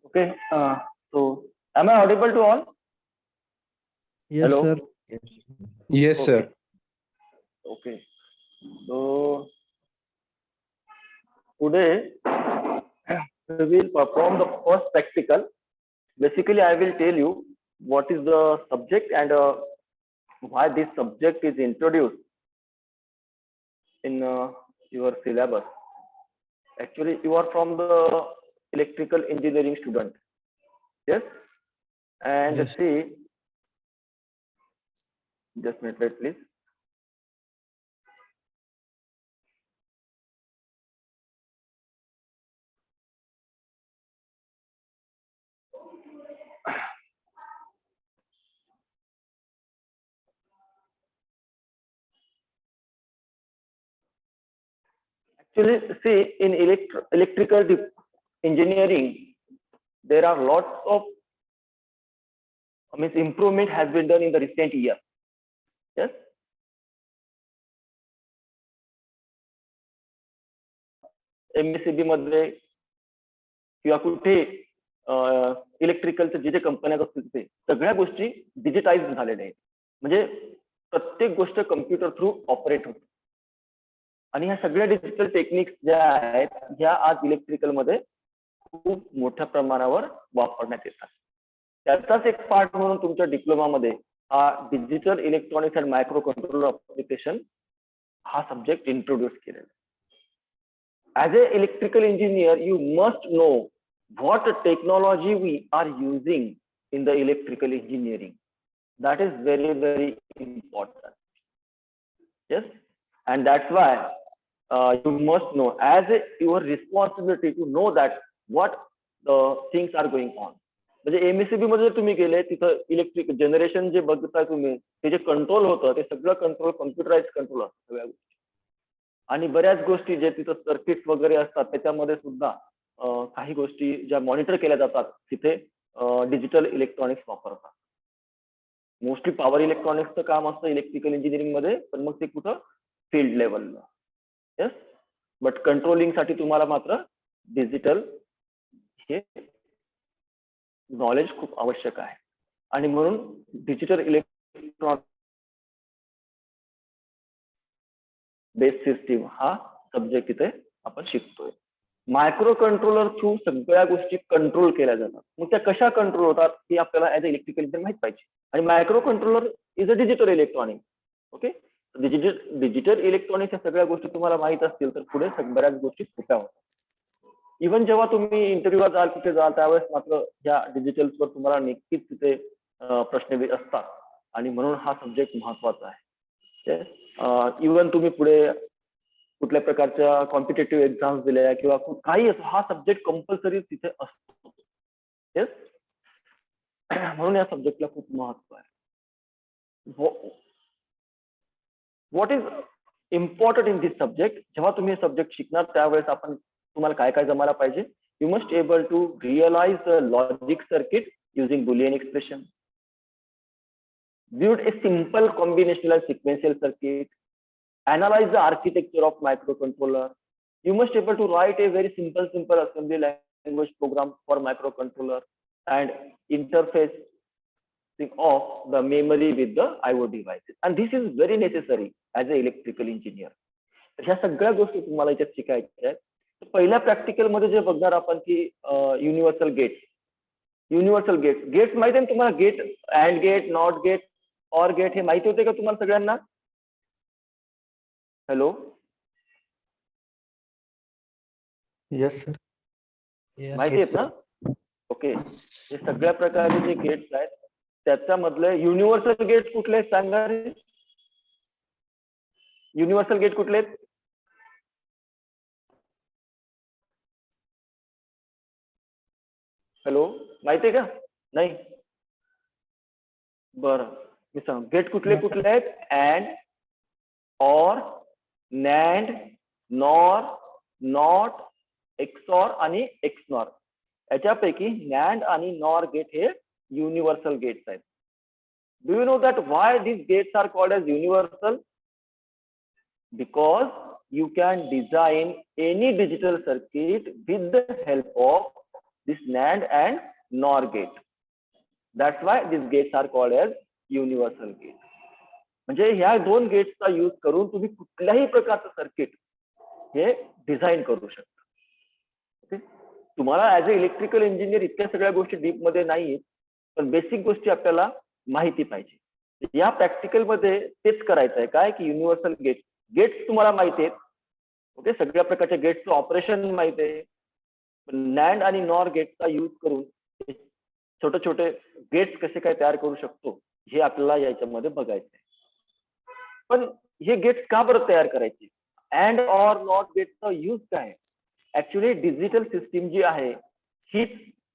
Okay. So, am I audible to all? Yes, Hello? sir. Yes, sir. Okay. Okay. So, today we will perform the first practical. Basically, I will tell you what is the subject and why this subject is introduced in your syllabus. Actually, you are from the electrical engineering student. Yes? And Yes. see, just a minute, please. Actually, see, in electrical engineering, there are lots of improvement has been done in the recent year. Yes. MSCB मध्ये किंवा कुठे इलेक्ट्रिकलच्या जे कंपन्या असतील ते सगळ्या गोष्टी digitise झालेल्या आहेत. म्हणजे प्रत्येक गोष्ट कम्प्युटर थ्रू ऑपरेट होते. आणि ह्या सगळ्या डिजिटल टेक्निक्स ज्या आहेत ह्या आज इलेक्ट्रिकल मध्ये खूप मोठ्या प्रमाणावर वापरण्यात येतात. त्याचाच एक पार्ट म्हणून तुमच्या डिप्लोमा मध्ये हा digital electronics and micro controller application हा सब्जेक्ट इंट्रोड्यूस केलेला. As an electrical engineer, you must know what technology we are using in the electrical engineering. That is very, very important. Yes, and that's why you must know as your responsibility to know that what the things are going on. म्हणजे MSCB मध्ये तुम्ही गेले तिथं electric generation जे बघताय तुम्ही ते जे कंट्रोल होतं ते सगळं कंट्रोल कम्प्युटराइज कंट्रोल असतं सगळ्या गोष्टी. आणि बऱ्याच गोष्टी जे तिथं सर्किट वगैरे असतात त्याच्यामध्ये सुद्धा काही गोष्टी ज्या मॉनिटर केल्या जातात तिथे डिजिटल इलेक्ट्रॉनिक्स वापरतात. मोस्टली पॉवर इलेक्ट्रॉनिक्सचं काम असतं इलेक्ट्रिकल इंजिनिअरिंग मध्ये, पण मग ते कुठं फील्ड लेवलला. येस, बट कंट्रोलिंग साठी तुम्हाला मात्र डिजिटल हे नॉलेज खूप आवश्यक आहे. आणि म्हणून डिजिटल इलेक्ट्रॉनिक बेस सिस्टीम हा सब्जेक्ट इथे आपण शिकतोय. मायक्रो कंट्रोलर थ्रू सगळ्या गोष्टी कंट्रोल केल्या जातात. मग त्या कशा कंट्रोल होतात हे आपल्याला ऍज अ इलेक्ट्रिकल इंजिनियर माहित पाहिजे. आणि micro controller is a digital electronic. Okay, digital electronic या सगळ्या गोष्टी तुम्हाला माहित असतील तर पुढे बऱ्याच गोष्टी सोप्या होतात. इव्हन जेव्हा तुम्ही इंटरव्ह्यूला जाल तिथे जाल त्यावेळेस मात्र या डिजिटलवर तुम्हाला नक्कीच तिथे प्रश्न असतात. आणि म्हणून हा सब्जेक्ट महत्वाचा आहे. इव्हन तुम्ही पुढे कुठल्या प्रकारच्या कॉम्पिटेटिव्ह एक्झाम्स दिल्या किंवा काही हा सब्जेक्ट कंपल्सरी तिथे असतो. येस, म्हणून या सब्जेक्टला खूप महत्व आहे. What is important in this subject. जेव्हा तुम्ही हे सब्जेक्ट शिकणार त्यावेळेस आपण तुम्हाला काय काय जमायला पाहिजे. You must able to realize the logic circuit using boolean expression, build a simple combinational and sequential circuit, analyze the architecture of microcontroller. You must able to write a very simple assembly language program for microcontroller and interface of the memory with the IO devices. And this is very necessary as an electrical engineer. ह्या सगळ्या गोष्टी तुम्हाला इथे शिकायच्या आहेत. पहिल्या practical मध्ये जे बघणार आपण की युनिव्हर्सल गेट. युनिव्हर्सल गेट माहिती आहे तुम्हाला. Gate, and gate, not gate, or gate हे माहिती होते का तुम्हाला सगळ्यांना. हॅलो. Yes sir. माहिती आहेत ना. ओके, हे सगळ्या प्रकारचे जे गेट्स आहेत त्याच्यामधले युनिव्हर्सल गेट कुठले आहेत सांगा. युनिव्हर्सल गेट कुठले आहेत. हॅलो, माहिती आहे का. नाही, बरं मी सांग. गेट कुठले कुठले आहेत. And, or, NAND, nor, not, XOR आणि एक्सनॉर. याच्यापैकी नॅन्ड आणि नॉर गेट हे युनिव्हर्सल गेट्स आहेत. Do you know that Y these gates are called as universal? Because you can design any digital circuit with the help of this NAND and NOR gate. That's why these gates are called as universal gate. म्हणजे ह्या दोन गेट्सचा use करून तुम्ही कुठल्याही प्रकारचं circuit हे design करू शकता. ओके, तुम्हाला ऍज अ इलेक्ट्रिकल इंजिनियर इतक्या सगळ्या गोष्टी डीप मध्ये नाहीत, पण बेसिक गोष्टी आपल्याला माहिती पाहिजे. या प्रॅक्टिकल मध्ये तेच करायचं आहे काय की युनिव्हर्सल गेट्स तुम्हाला माहिती आहेत. ओके, सगळ्या प्रकारच्या गेट्सचं ऑपरेशन माहिती आहे. नॅन्ड आणि नॉर गेटचा यूज करून छोटे छोटे गेट्स कसे काय तयार करू शकतो हे आपल्याला याच्यामध्ये बघायचं आहे. पण हे गेट्स का बरं तयार करायचे? अँड ऑर नॉट गेटचा यूज काय? ऍक्च्युली डिजिटल सिस्टीम जी आहे हीच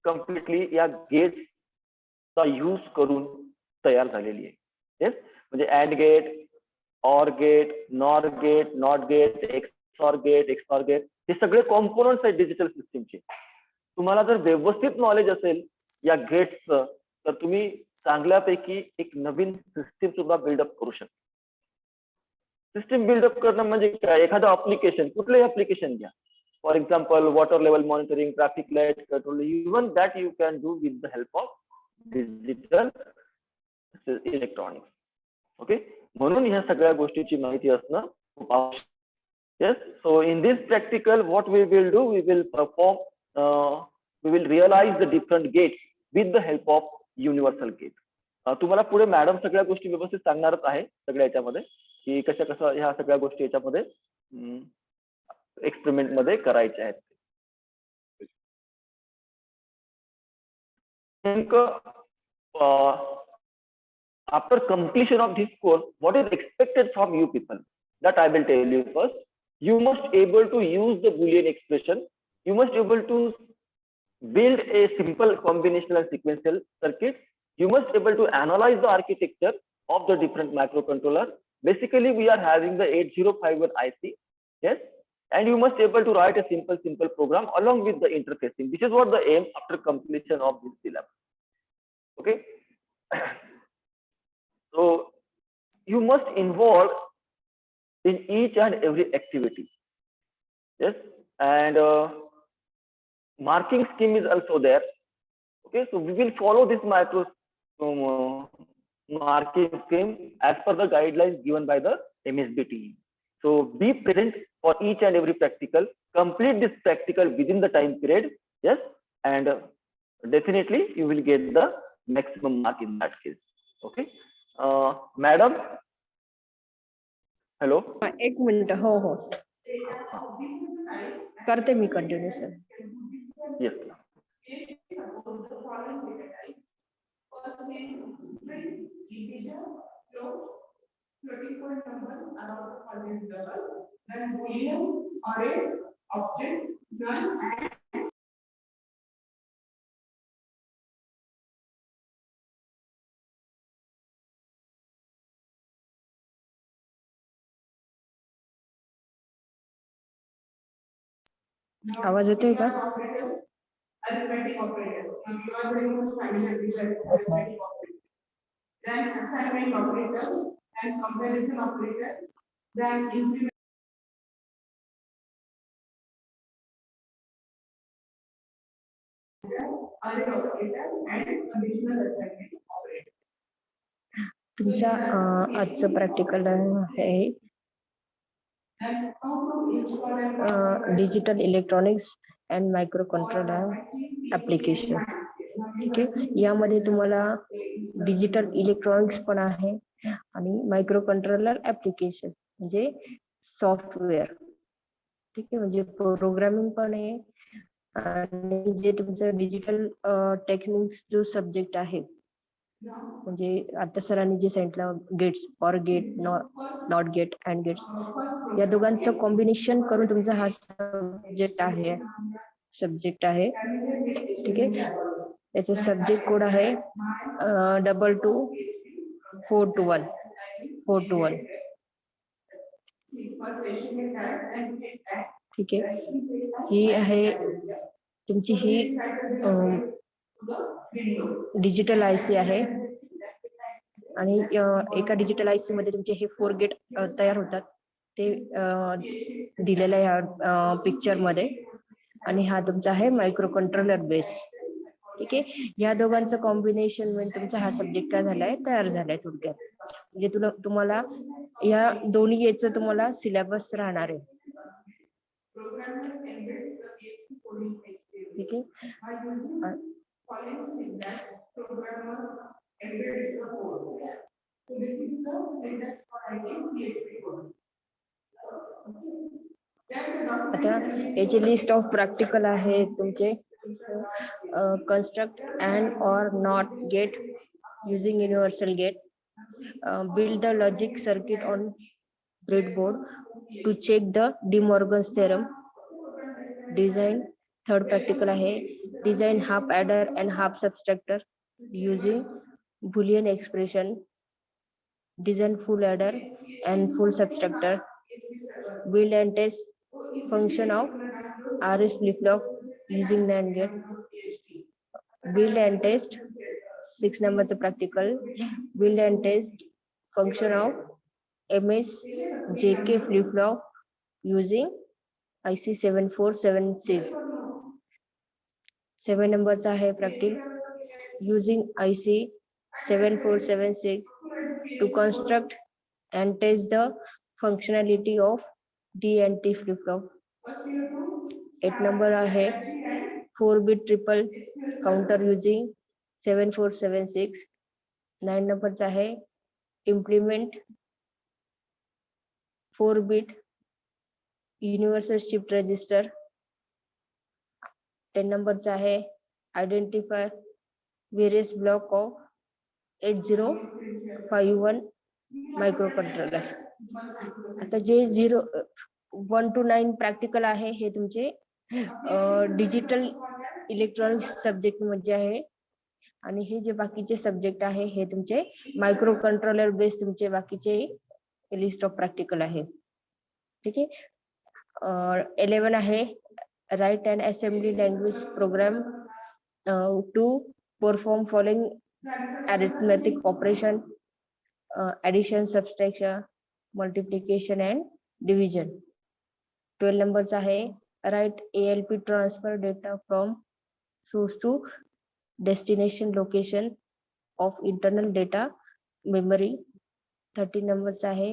कम्प्लिटली या गेट्सचा यूज करून तयार झालेली आहे. येस, म्हणजे and gate, or gate, nor gate, not gate, XOR gate हे सगळे कॉम्पोनंट्स आहेत डिजिटल सिस्टीमचे. तुम्हाला जर व्यवस्थित नॉलेज असेल या गेट्सचं तर तुम्ही चांगल्यापैकी एक नवीन सिस्टीम सुद्धा बिल्डअप करू शकता. सिस्टीम बिल्डअप करणं म्हणजे काय? एखादं अप्लिकेशन, कुठलंही अप्लिकेशन घ्या. For example water level monitoring, traffic light control, even that you can do with the help of digital electronics. Okay, म्हणून ह्या सगळ्या गोष्टीची माहिती असणं खूप आवश्यक. Yes, so in this practical, what we will do, we will perform, we will realize the different gates with the help of universal gate. तुम्हाला पुढे मॅडम सगळ्या गोष्टी व्यवस्थित सांगणारच आहे सगळ्या याच्यामध्ये की कसं कसं ह्या सगळ्या गोष्टी याच्यामध्ये एक्सपेरिमेंट मध्ये करायच्या आहेत. After completion of this course, what is expected from you people? That I will tell you first. You must able to use the Boolean expression. You must able to build a simple combinational and sequential circuit. You must able to analyze the architecture of the different microcontroller. Basically, we are having the 8051 IC. Yes, and you must able to write a simple program along with the interfacing. This is what the aim after completion of this syllabus. Okay. So you must involve in each and every activity. Yes, and marking scheme is also there. Okay, so we will follow this marking scheme as per the guidelines given by the MSBT. So be present for each and every practical. Complete this practical within the time period. Yes, and definitely you will get the maximum mark in that case. Okay, madam. Hello, एक minute. हो हो करते मी continue sir. Yes. आवाज येतोय का? Arithmetic operators. Now you are very much familiar with arithmetic operators. Then assignment operators and comparison operators. Then increment. Array operator and conditional assignment operator. तुमचा आजचं practical आहे digital electronics and micro controller application. ठीक आहे, यामध्ये तुम्हाला digital electronics पण आहे आणि मायक्रो कंट्रोलर ऍप्लिकेशन म्हणजे सॉफ्टवेअर. ठीक आहे, म्हणजे प्रोग्रामिंग पण आहे आणि जे तुमचं डिजिटल टेक्निक्स जो सब्जेक्ट आहे म्हणजे आता सरांनी जे सांगितलं gates, or gate, not gate, and gates या दोघांचं कॉम्बिनेशन करून तुमचा हा सब्जेक्ट आहे. ठीक आहे, याचा सब्जेक्ट कोड आहे 222421. ठीक आहे, ही आहे तुमची ही डिजिटल आयसी आहे आणि एका डिजिटल आयसी मध्ये तुमचे हे 4 गेट तयार होतात. ते दिलेलं आहे ह्या पिक्चर मध्ये. आणि हा तुमचा आहे मायक्रो कंट्रोलर बेस. ठीक आहे, या दोघांचं कॉम्बिनेशन म्हणजे तुमचा हा सब्जेक्ट काय झालाय, तयार झालाय थोडक्यात. म्हणजे तुम्हाला या दोन्ही याचं तुम्हाला सिलेबस राहणार आहे. ठीक आहे. आता याची लिस्ट ऑफ प्रॅक्टिकल आहे तुमचे. construct and or not gate using universal gate, build the logic circuit on breadboard to check the De Morgan's theorem, design. Third practical आहे design half adder and half subtractor using Boolean expression, design full adder and full subtractor, build and test function of RS flip-flop using NAND gate, build and test 6 number practical, build and test function of MS JK flip-flop using IC 7476. 7 number आहे practical using IC 7476 to construct and test the functionality of D and T flip-flop. 8 number आहे 4-bit triple counter using 7476. 9 number आहे implement 4-bit universal shift register. 10 number आहे identify various block of 8051 microcontroller. आता जे 1 to 9 practical आहे हे तुमचे digital electronics subject मध्ये आहे. आणि हे जे बाकीचे सब्जेक्ट आहे हे तुमचे मायक्रो कंट्रोलर बेस तुमचे बाकीचे लिस्ट ऑफ प्रॅक्टिकल आहे. ठीक आहे. 11 आहे write and assembly language program to perform following arithmetic operation, addition, subtraction, multiplication and division. 12 numbers आहे write ALP transfer data from source to destination location of internal data memory. 13 numbers आहे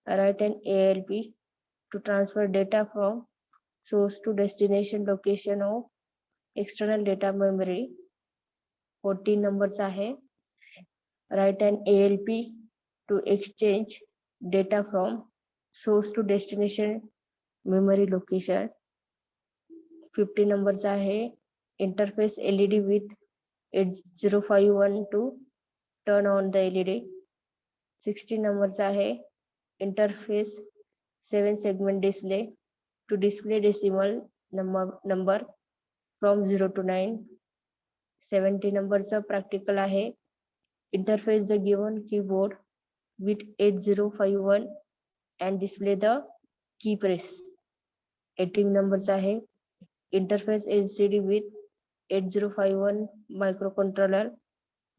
write an ALP to transfer data from source to destination location of external data memory. 14 numbers आहे write an ALP to exchange data from source to destination memory location. 50 numbers आहे interface LED with 8051 to turn on the LED. 60 numbers आहे interface 7 segment display to display decimal number from 0 to 9. 70 numbers practical आहे interface the given keyboard with 8051 and display the key press. 18 numbers आहे interface LCD with 8051 microcontroller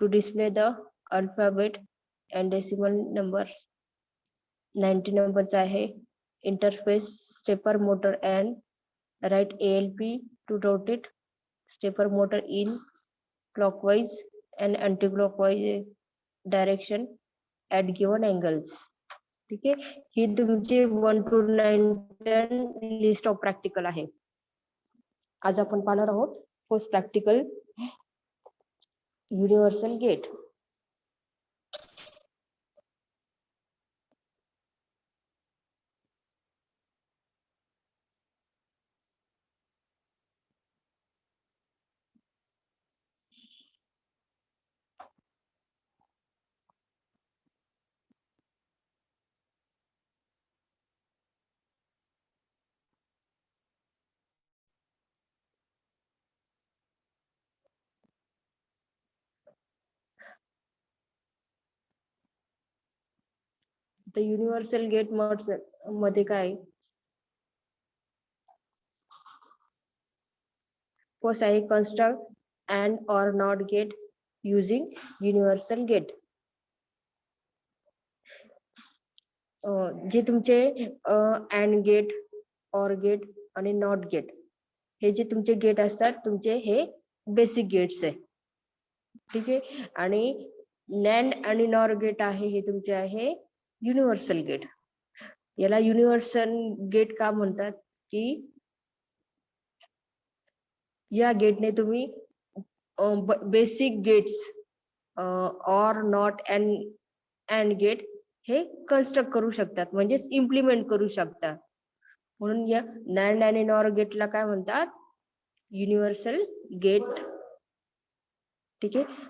to display the alphabet and decimal numbers. 90 numbers आहे interface stepper motor and write ALP to rotate stepper motor in clockwise and anti-clockwise direction at given angles. ठीक आहे. ही तुमची 1 to 9 list of practical आहे. आज आपण पाहणार आहोत first practical universal gate. तर युनिव्हर्सल गेट मध्ये काय फर्स्ट आहे construct and or not gate using universal gate. जे तुमचे अँड गेट, ऑर गेट आणि नॉट गेट, हे जे तुमचे गेट असतात तुमचे हे बेसिक गेट्स आहे. ठीक आहे. आणि नॅन्ड आणि नॉर गेट आहे हे तुमचे आहे युनिव्हर्सल गेट. याला युनिव्हर्सल गेट का म्हणतात की या गेटने तुम्ही basic gates or not and gate हे कन्स्ट्रक्ट करू शकतात, म्हणजेच इम्प्लिमेंट करू शकतात. म्हणून या नॅन्ड आणि नॉर गेटला काय म्हणतात? Universal gate. ठीक आहे.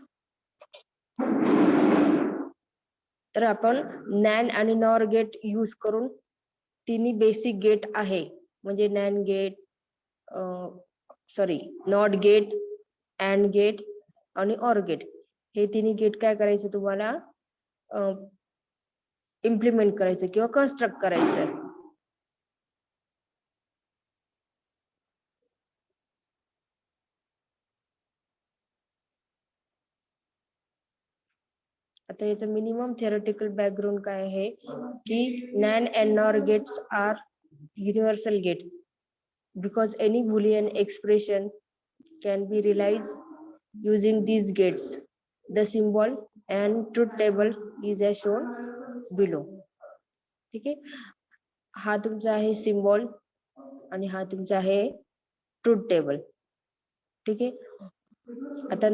तर आपण नॅन्ड आणि नॉर गेट यूज करून तिन्ही बेसिक गेट आहे, म्हणजे NAND gate, not gate, and gate आणि ऑर गेट, हे तिन्ही गेट काय करायचं तुम्हाला इम्प्लिमेंट करायचं किंवा कन्स्ट्रक्ट करायचं. आता याचं मिनिमम थेरोटिकल बॅकग्राऊंड काय आहे की NAND and NOR gates are universal gate because any boolean expression can be realized using these gates. The symbol and truth table is as shown below. ठीक आहे. हा तुमचा आहे सिम्बॉल आणि हा तुमचा आहे ट्रूथ टेबल. ठीक आहे. आता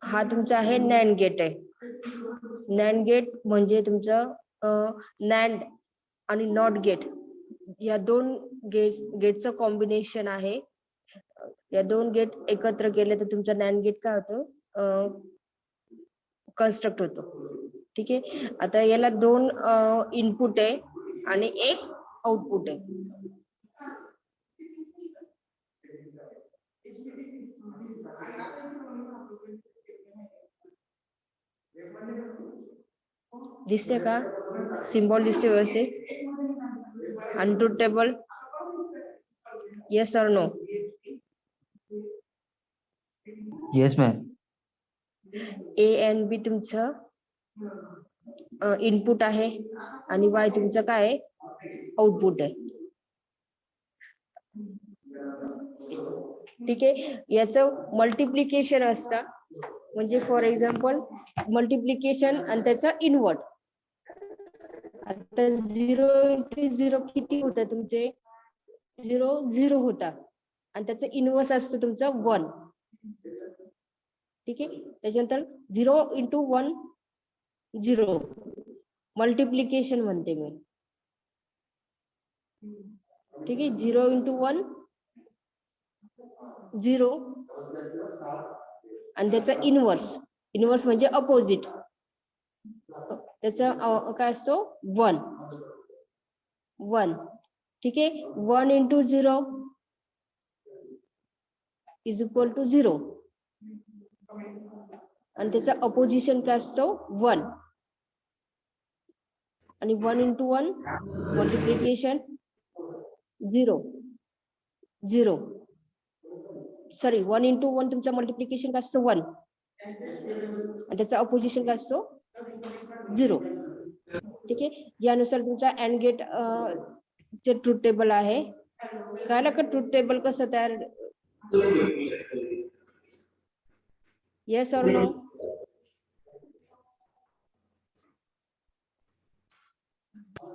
हा तुमचा आहे नॅन्ड गेट आहे. नॅन्ड गेट म्हणजे तुमचं नॅन्ड आणि नॉट गेट या दोन गेटचं कॉम्बिनेशन आहे. या दोन गेट एकत्र केले तर तुमचा नॅन्ड गेट काय होतो? कन्स्ट्रक्ट होतो. ठीक आहे. आता याला दोन इनपुट आहे आणि एक आउटपुट आहे. दिसते का? सिम्बॉल दिसते व्यवस्थित? आणि ट्रूथ टेबल? येस और no? Yes, ma'am. A and B तुमचं इनपुट आहे आणि वाय तुमचं काय आहे? आउटपुट आहे. ठीक आहे. याचं मल्टिप्लिकेशन असतं, म्हणजे फॉर एक्झाम्पल मल्टिप्लिकेशन आणि त्याचा इनवर्ट. आता 0 इंटू 0 किती होतं तुमचे? 0 होता आणि त्याचं इनवर्स असतं तुमचं 1. ठीक आहे. त्याच्यानंतर 0 इंटू 1 0 मल्टिप्लिकेशन म्हणते मी. ठीक आहे. 0 इंटू 1 0 आणि त्याचा इनवर्स म्हणजे अपोजिट, त्याचा काय असतो? 1. ठीक आहे. 1 इंटू 0 इज इक्वल टू 0 आणि त्याचा अपोजिशन काय असतो? 1. आणि 1 इंटू 1 मल्टिप्लिकेशन 0. 1 इंटू 1 तुमचा मल्टिप्लिकेशन काय असतो? 1 आणि त्याचा अपोजिशन काय असतो? 0. ठीक आहे. यानुसार तुमचा अँड गेट चे ट्रूथ टेबल आहे. कळलं का ट्रूथ टेबल कसं तयार? येस और नो?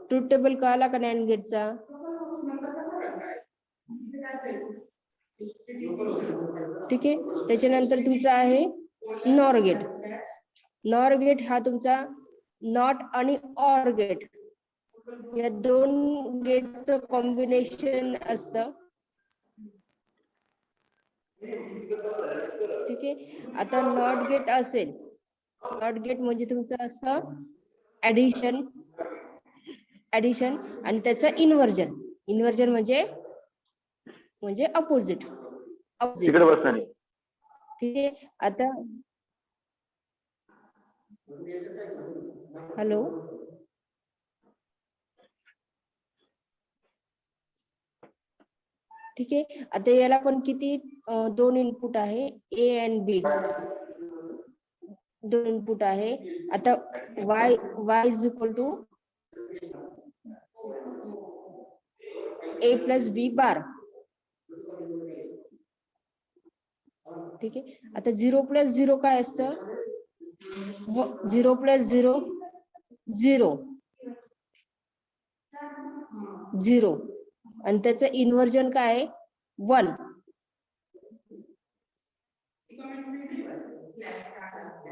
ट्रूथ टेबल कळला का अँड गेटचा? ठीक आहे. त्याच्यानंतर तुमचा आहे नॉर गेट. नॉर गेट हा तुमचा नॉट आणि ऑर गेट या दोन गेटचं कॉम्बिनेशन असतं. ठीक आहे. आता नॉट गेट असेल, नॉट गेट म्हणजे तुमचं असं ऍडिशन आणि त्याचं इन्व्हर्जन म्हणजे अपोजिट. तिकडे बसणार. ठीक आहे. आता हॅलो, ठीक आहे. आता याला पण किती दोन इनपुट आहे, ए अँड बी दोन इनपुट आहे. आता y is equal to A plus B bar. ठीक आहे. आता 0 प्लस 0 काय असतं? 0 प्लस 0 0 0 आणि त्याचं इन्व्हर्जन काय आहे? 1.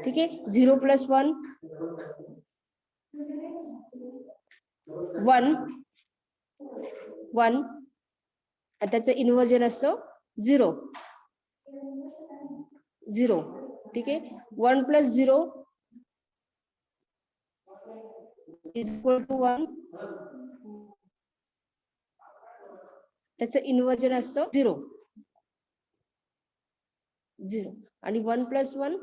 ठीक आहे. 0 प्लस 1 1 1 आणि त्याचं इन्व्हर्जन असतं 0 0. ठीक आहे. 1 प्लस 0 इज इक्वल टू 1. त्याचं इन्व्हर्जन असतं 0 0 आणि 1 प्लस 1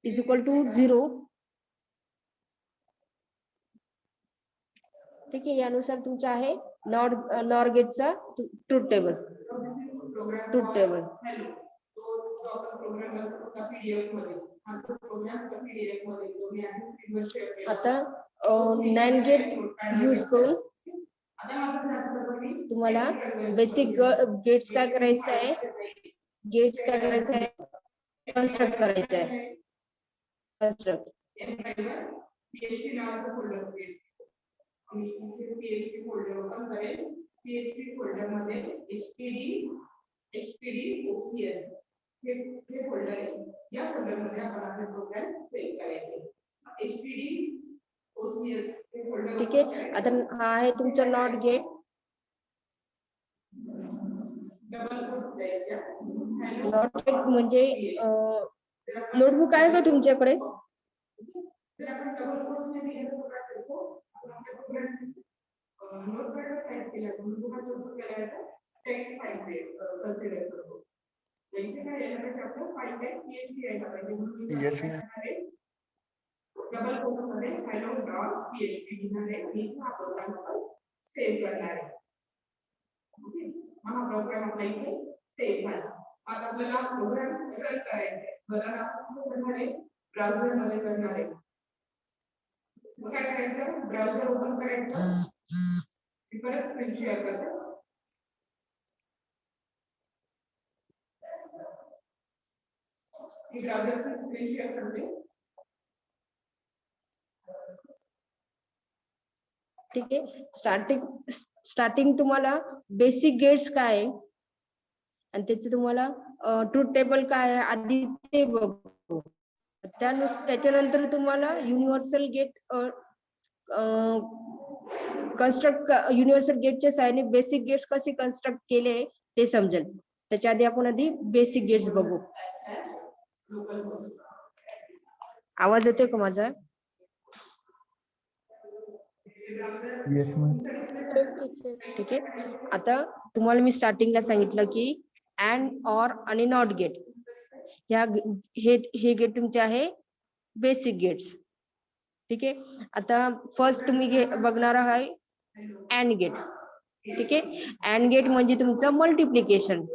इज इक्वल टू 0. ठीक आहे. यानुसार तुमचा आहे नॉर गेटचा ट्रूथ टेबल. Truth table. आता नॅन्ड गेट यूज करून तुम्हाला बेसिक गेट्स काय करायचं आहे? गेट्स काय करायचं आहे? कन्स्ट्रक्ट करायचं आहे. कन्स्ट्रक्ट. PHP नावाचं फोल्डर क्रिएट. आणि PHP फोल्डर ओपन करेल. PHP फोल्डर मध्ये HPD OCS हे फोल्डर आहे. या फोल्डर मध्ये आपण आपले प्रोग्राम सेव्ह करायचे. HPD OCS हे फोल्डर. ठीक आहे. आता हा आहे तुमचा नॉट गेट. डबल कोट द्यायचा. नॉट गेट म्हणजे नोटबुक आहे का तुमच्याकडे? जर आपण डबल कोट्स ने दिले तर काय करतो? आपण आपल्या प्रोग्राम नोटपॅड वर टाइप केला तर नोटबुकात उपयोग केला तर टेक्स्ट फाइल कन्सिडर करतो. इथे काय यायला पाहिजे? आपलं फाइल टाइप PHP यायला पाहिजे. म्हणून Yes, ma'am. डबल कोट मध्ये hello डॉट PHP लिहिणार आहे आणि हा प्रोग्राम आपण सेव्ह करणार आहे. ओके. हा प्रोग्राम आपला इथे सेव्ह झाला. आता आपल्याला प्रोग्राम रन करायचा आहे. रन आपण करणार आहे ब्राउझर मध्ये करणार आहे. मग काय करायचं? ब्राउझर ओपन करायचं. परत स्क्रीन शेअर करतो. मी ब्राउझरची स्क्रीन शेअर करते. ठीक आहे. स्टार्टिंग तुम्हाला बेसिक गेट्स काय आहे आणि त्याचे तुम्हाला ट्रूथ टेबल काय आहे आधी ते बघू. त्याच्यानंतर तुम्हाला युनिव्हर्सल गेट युनिव्हर्सल गेटच्या साहाय्याने बेसिक गेट्स कसे कन्स्ट्रक्ट केले ते समजेल. त्याच्या आधी आपण बेसिक गेट्स बघू. आवाज येतोय का माझा? Yes, ma'am. ठीक आहे. आता तुम्हाला मी स्टार्टिंगला सांगितलं की अँड ऑर आणि नॉट गेट हे गेट तुमचे आहे बेसिक गेट्स. ठीक आहे. आता फर्स्ट तुम्ही बघणार आहे अँड गेट. ठीक आहे. अँड गेट म्हणजे तुमचं मल्टिप्लिकेशन.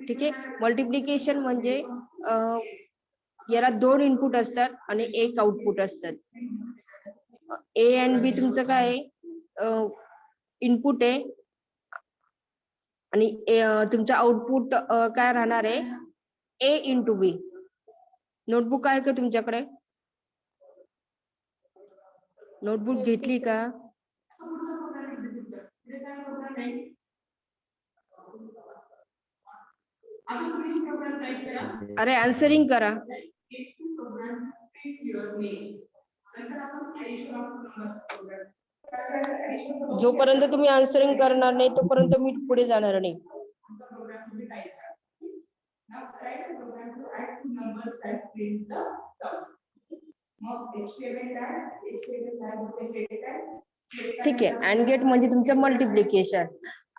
ठीक आहे. मल्टिप्लिकेशन म्हणजे याला 2 इनपुट असतात आणि 1 आउटपुट असतात. ए अँड बी तुमचं काय आहे? इनपुट आहे आणि तुमचं आउटपुट काय राहणार आहे? ए इंटू बी. नोटबुक आहे का तुमच्याकडे? नोटबुक घेतली का? अरे आन्सरिंग करा. जोपर्यंत तुम्ही आन्सरिंग करणार नाही तोपर्यंत मी पुढे जाणार नाही. ठीक आहे. अँड गेट म्हणजे तुमचं मल्टिप्लिकेशन.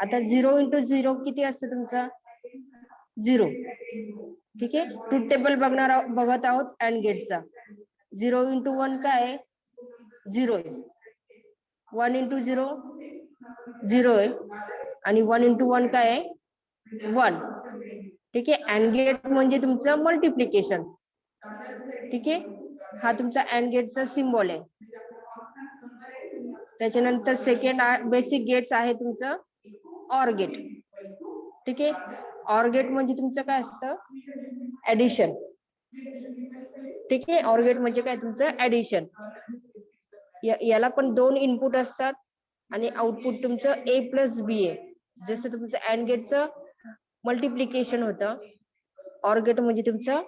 आता 0 इंटू 0 किती असतं तुमचं? 0. ठीक आहे. ट्रूथ टेबल बघत आहोत अँड गेटचा. 0 इंटू 1 काय आहे? 0 आहे. 1 इंटू 0 0 आहे आणि 1 इंटू 1 काय आहे? 1. ठीक आहे. अँड गेट म्हणजे तुमचं मल्टिप्लिकेशन. ठीक आहे. हा तुमचा अँड गेटचा सिम्बॉल आहे. त्याच्यानंतर सेकंड बेसिक गेट्स आहे तुमचं ऑर गेट. ठीक आहे, ऑर गेट म्हणजे तुमचं काय असतं, ऍडिशन. ठीक आहे, ऑर गेट म्हणजे काय तुमचं ऍडिशन. याला पण 2 इनपुट असतात आणि आउटपुट तुमचं A प्लस बी आहे. जसं तुमचं अँड गेटचं मल्टिप्लिकेशन होतं, ऑर गेट म्हणजे तुमचं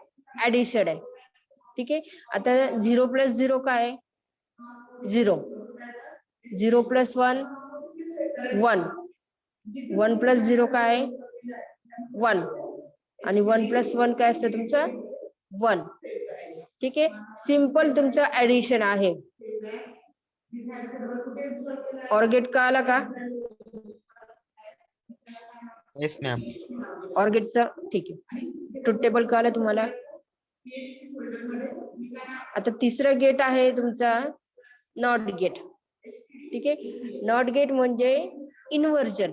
ऍडिशन आहे. ठीक आहे, आता 0 प्लस 0 काय, 0. 0 प्लस 1 1. 1 प्लस 0 काय, 1. आणि 1 प्लस 1 काय असतं तुमचं 1. ठीक आहे, सिंपल तुमचं ऍडिशन आहे. ऑर गेट कळाला का? Yes ma'am. ऑर गेटचं ठीक आहे, ट्रुथ टेबल कळालं तुम्हाला. आता तिसरं गेट आहे तुमचा नॉट गेट. ठीक आहे, नॉट गेट म्हणजे इन्व्हर्जन.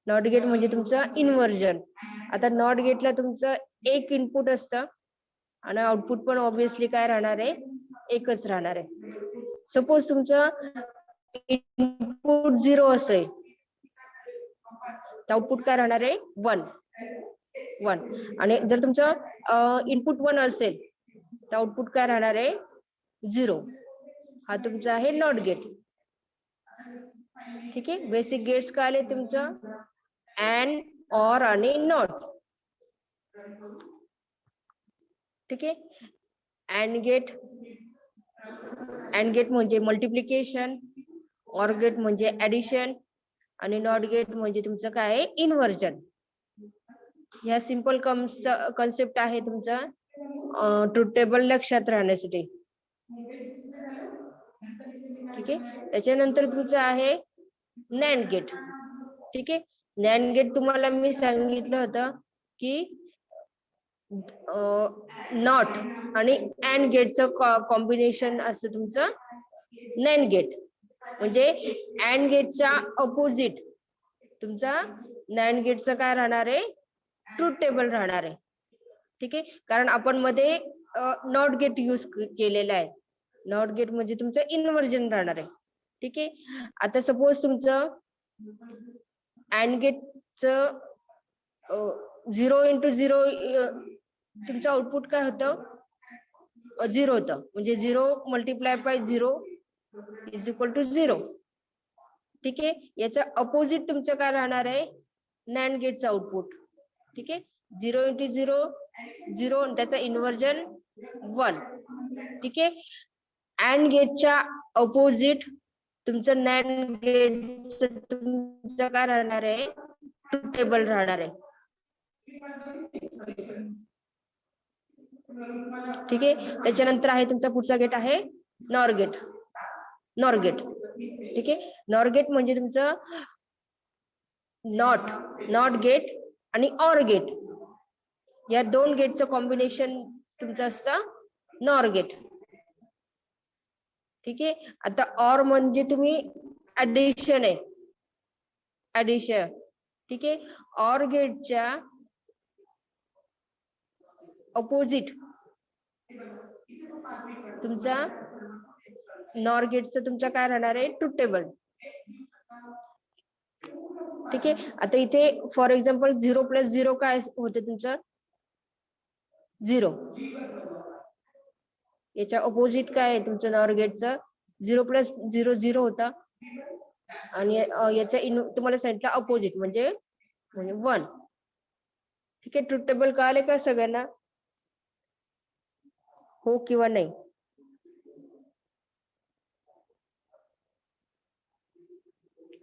नॉट गेट म्हणजे तुमचं इन्व्हर्जन. आता नॉट गेटला तुमचं एक इनपुट असतं आणि आउटपुट पण ऑब्विसली काय राहणार आहे, एकच राहणार आहे. सपोज तुमचं इनपुट 0 असेल तर आउटपुट काय राहणार आहे 1. आणि जर तुमचं इनपुट 1 असेल तर आउटपुट काय राहणार आहे 0. हा तुमचा आहे नॉट गेट. ठीक आहे, बेसिक गेट्स काय आले तुमचं, अँड, ऑर आणि नॉट. ठीक आहे, अँड गेट म्हणजे मल्टिप्लिकेशन, ऑर गेट म्हणजे ऍडिशन आणि नॉट गेट म्हणजे तुमचं काय आहे इन्व्हर्जन. ह्या सिंपल कन्सेप्ट आहे तुमचा ट्रुथ टेबल लक्षात राहण्यासाठी. ठीक आहे, त्याच्यानंतर तुमचं आहे नॅन्ड गेट. ठीक आहे, नॅन्ड गेट तुम्हाला मी सांगितलं होतं की नॉट आणि अँड गेटचं कॉम्बिनेशन असतं तुमचं नॅन्ड गेट. म्हणजे अँड गेटच्या अपोजिट तुमचा नॅन्ड गेटचं काय राहणार आहे, ट्रुथ टेबल राहणार आहे. ठीक आहे, कारण आपण मध्ये नॉट गेट यूज केलेला आहे. नॉट गेट म्हणजे तुमचं इन्व्हर्जन राहणार आहे. ठीक आहे, आता सपोज तुमचं अँड गेटचं 0 into 0 तुमचं आउटपुट काय होतं 0 होतं. म्हणजे 0 multiply by 0 is equal to 0. ठीक आहे, याच्या अपोजिट तुमचं काय राहणार आहे नॅन्ड गेटचं आउटपुट. ठीक आहे, 0 into 0 0 त्याचा इन्व्हर्जन 1. ठीक आहे, अँड गेटच्या अपोजिट तुमचं नॅन्ड गेटचं तुमचं काय राहणार आहे ट्रुथ टेबल राहणार आहे. ठीक आहे, त्याच्यानंतर आहे तुमचा पुढचा गेट आहे नॉर गेट. ठीक आहे, नॉर गेट म्हणजे तुमचं नॉट गेट आणि ऑर गेट या 2 गेटचं कॉम्बिनेशन तुमचं असतं नॉर गेट. ठीक आहे, आता ऑर म्हणजे तुम्ही ऍडिशन आहे, ऍडिशन. ठीक आहे, ऑर गेटच्या अपोजिट तुमचा नॉर गेटचं तुमचा काय राहणार आहे ट्रुथ टेबल. ठीक आहे, आता इथे फॉर एक्झाम्पल 0 प्लस 0 काय होते तुमचं 0. याच्या अपोजिट काय आहे तुमचं नॉर गेटचं 0 प्लस 0 0 होता आणि याच्या तुम्हाला सांगितलं अपोजिट म्हणजे 1. ठीक आहे, ट्रुथ टेबल कळाले का सगळ्यांना, हो किंवा नाही?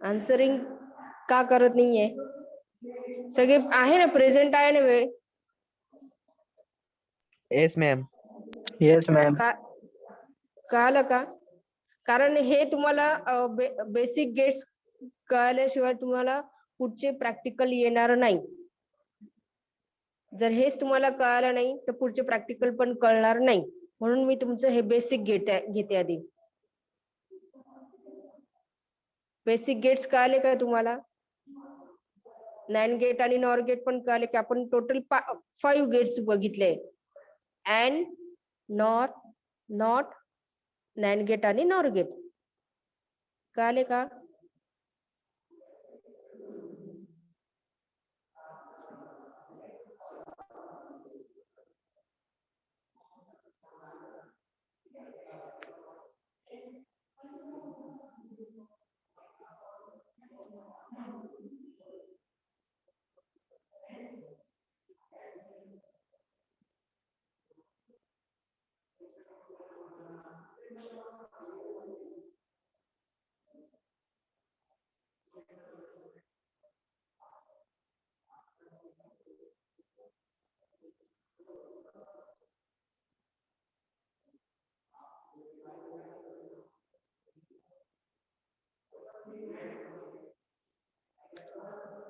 आन्सरिंग का करत नाहीये सगळे, आहे ना प्रेझेंट आहे ना वेळ? Yes ma'am. Yes ma'am. कळालं का? कारण हे तुम्हाला बेसिक गेट्स कळल्याशिवाय तुम्हाला पुढचे प्रॅक्टिकल येणार नाही. जर हेच तुम्हाला कळालं नाही तर पुढचे प्रॅक्टिकल पण कळणार नाही. म्हणून मी तुमचं हे बेसिक गेट घेते आधी. बेसिक गेट्स कळाले का तुम्हाला? नॅन्ड गेट आणि नॉर गेट पण कळाले की आपण टोटल 5 गेट्स बघितले. And, nor, not, NAND gate आणि नॉर गेट. कळाले का?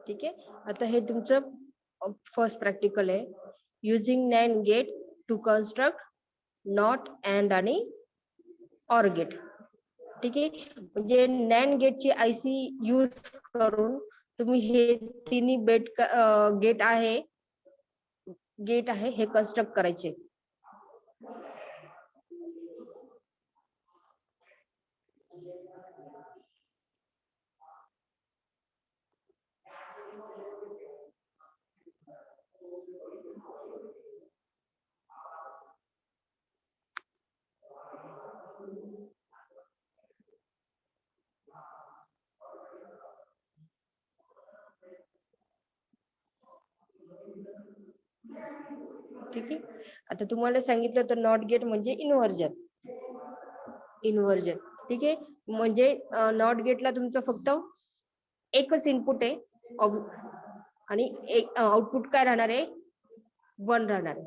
ठीक आहे. आता हे तुमचं फर्स्ट प्रॅक्टिकल आहे. Using NAND gate to construct not and आणि ऑर गेट. ठीक आहे. म्हणजे नॅन गेटची आयसी यूज करून तुम्ही हे तिन्ही गेट आहे हे कन्स्ट्रक्ट करायचे. ठीक आहे. आता तुम्हाला सांगितलं तर नॉट गेट म्हणजे इन्व्हर्जन. ठीक आहे. म्हणजे नॉट गेटला तुमचं फक्त एकच इनपुट आहे आणि एक आउटपुट काय राहणार आहे? 1 राहणार आहे.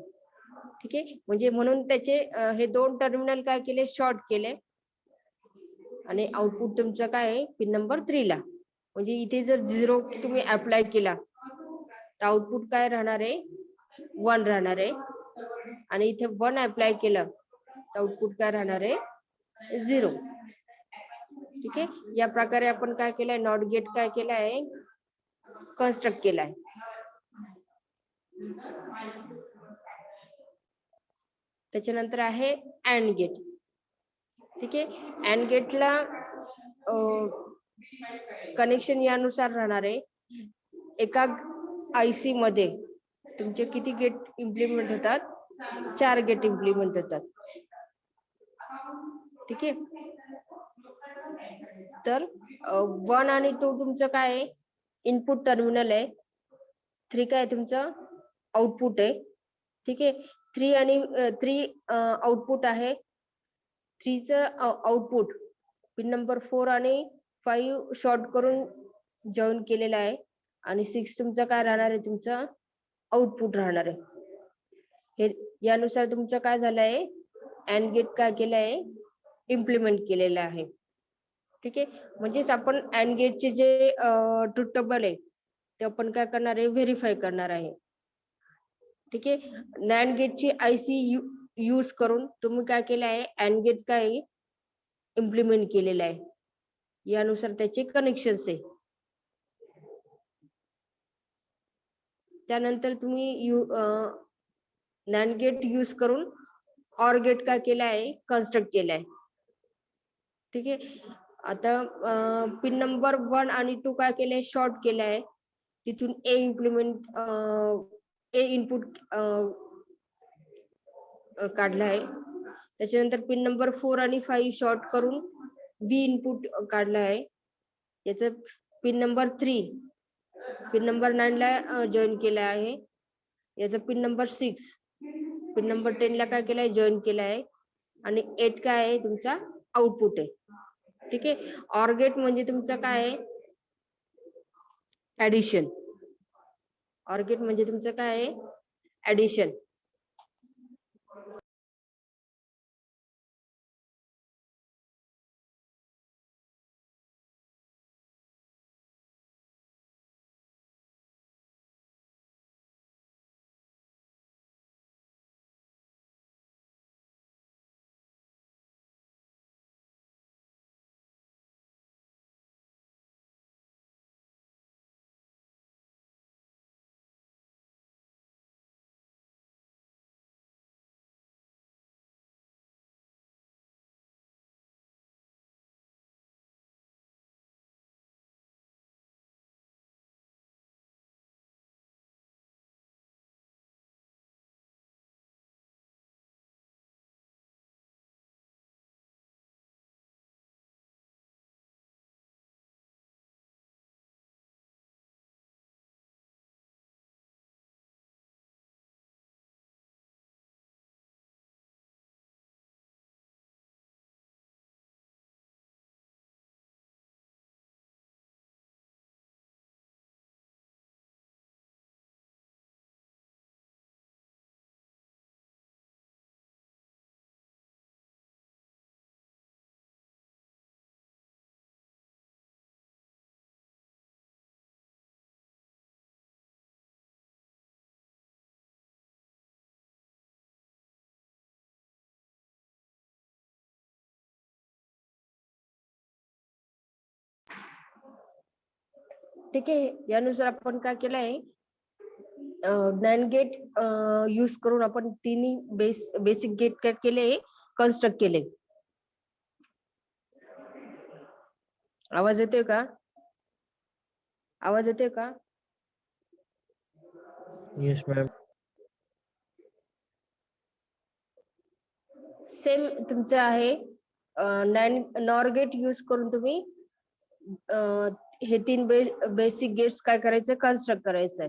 ठीक आहे. म्हणजे म्हणून त्याचे हे दोन टर्मिनल काय केले? शॉर्ट केले आणि आउटपुट तुमचं काय आहे? पिन नंबर 3 ला. म्हणजे इथे जर 0 तुम्ही अप्लाय केला तर आउटपुट काय राहणार आहे? 1 राहणार आहे. आणि इथे 1 अप्लाय केलं तर आउटपुट काय राहणार आहे? 0. ठीक आहे. या प्रकारे आपण काय केलंय? नॉट गेट काय केलंय? कन्स्ट्रक्ट केलाय. त्याच्यानंतर आहे अँड गेट. ठीक आहे. अँड गेटला कनेक्शन यानुसार राहणार आहे. एका आयसी मध्ये तुमचे किती गेट इम्प्लिमेंट होतात? 4 गेट इम्प्लिमेंट होतात. ठीक आहे. तर 1 आणि 2 तुमचं काय आहे? इनपुट टर्मिनल आहे. 3 काय तुमचं आउटपुट आहे. ठीक आहे. 3 आउटपुट आहे. 3चं आउटपुट पिन नंबर 4 आणि 5 शॉर्ट करून जॉईन केलेला आहे. आणि 6 तुमचं काय राहणार आहे? तुमचं आउटपुट राहणार आहे. हे यानुसार तुमचं काय झालं आहे? अँड गेट काय केलं आहे? इम्प्लिमेंट केलेलं आहे. ठीक आहे. म्हणजेच आपण अँड गेटचे जे ट्रुथ टेबल आहे ते आपण काय करणार आहे? व्हेरीफाय करणार आहे. ठीक आहे. नॅन्ड गेटची आयसी यूज करून तुम्ही काय केलं आहे? अँड गेट काय इम्प्लिमेंट केलेलं आहे. यानुसार त्याचे कनेक्शन्स आहे. त्यानंतर तुम्ही नॅन्ड गेट यूज करून ऑर गेट काय केलं आहे? कन्स्ट्रक्ट केलं आहे. ठीक आहे. आता पिन नंबर 1 आणि 2 काय केलंय? शॉर्ट केलंय. तिथून ए इनपुट काढला आहे. त्याच्यानंतर पिन नंबर 4 आणि 5 शॉर्ट करून बी इनपुट काढला आहे. याचं पिन नंबर 3 पिन नंबर 9 ला जॉईन केला आहे. याचा पिन नंबर 6 पिन नंबर 10 ला काय केलाय? जॉईन केला आहे. आणि 8 काय आहे? तुमचा आउटपुट आहे. ठीक आहे. ऑर गेट म्हणजे तुमचं काय आहे? ऍडिशन. ऑर गेट म्हणजे तुमचं काय आहे? ऍडिशन. ठीक आहे. यानुसार आपण काय केलंय, नॅन गेट यूज करून आपण तिन्ही बेसिक गेट काय केले, कन्स्ट्रक्ट केले. आवाज येतोय का? आवाज येतोय का? Yes, ma'am. सेम तुमचं आहे. नॉर गेट यूज करून तुम्ही हे तीन बेसिक गेट्स काय करायचं, कन्स्ट्रक्ट करायचंय.